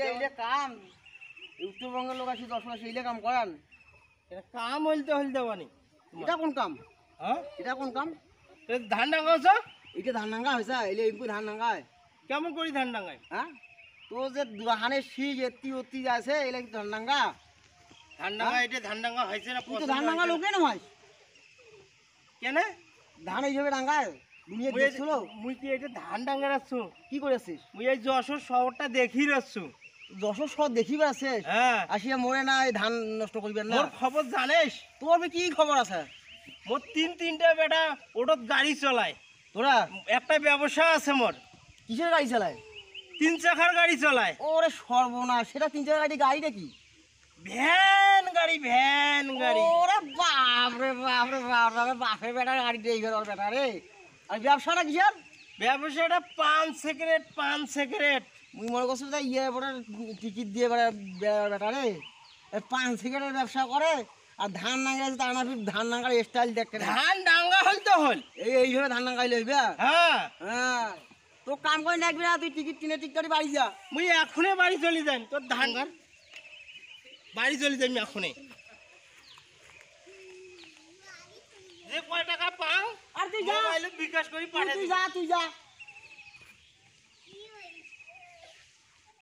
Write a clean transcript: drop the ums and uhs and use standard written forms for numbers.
এইলে কাম উত্তরবঙ্গের লোক আসি 10 মাস এইলে কাম করান। এটা কাম হইতে বানি। এটা কোন কাম? হ্যাঁ এটা কোন কাম? ধান ডাঙাছ এটা ধান ডাঙ্গা হয়েছে এইলে এমপি ধান ডাঙ্গায় কেমন করি ধান ডাঙায়? হ্যাঁ তো যে ধানের শীষ এত্তি অত্তি আছে এইলে ধান ডাঙ্গা। ধান ডাঙা এটা ধান ডাঙা হয়েছে না? তুই তো ধান ডাঙ্গা লোকে নয় কেন ধান এইভাবে ডাঙ্গায় দুনিয়া দেখছিল। মুই কি এটা ধান ডাঙা রাখছু? কি করেছিস? মুই এই যশোর শহরটা দেখি রাখছু। যশোর শহর দেখিবে আছে হ্যাঁ আসিয়া মরে না এই ধান নষ্ট করবেন না। মোর খবর জানিস? তোর কি খবর আছে? মোর তিনটা বেটা ওটত গাড়ি চলায়। তোরা একটা ব্যবসা আছে মোর, কিসের গাড়ি চালায়? 3 চাকার গাড়ি চলায়। ওরে সর্বনাশ, সেটা 3 চাকার গাড়িটা কি? ভ্যান গাড়ি ওরে বাপ রে বাপ রে বাপ রে বাপের বেটার গাড়ি দিয়ে গেল বেটা রে। আর ব্যবসাটা কিসের? ব্যবসাটা পান সিগারেট। মুই মনে করছি যে বড় টিকিট দিয়ে বেটা রে পান সিগারেটের ব্যবসা করে আর ধান নাঙ্গা আছে তার না ধান নাঙ্গার স্টাইল দেখতে ধান ডাঙ্গা হইতে হল এইভাবে ধান নাঙ্গাই লইবে। হ্যাঁ হ্যাঁ তো কাম করে রাখবি না, তুই টিকিট কিনে টিকিট বাড়ি যা। মুই এখনই বাড়ি চলে যাই, তোর ধান বাড়ি চলে যাই এখনই। যে কয় টাকা পাও আর তুই যা, বিকাশ করি তুই যা।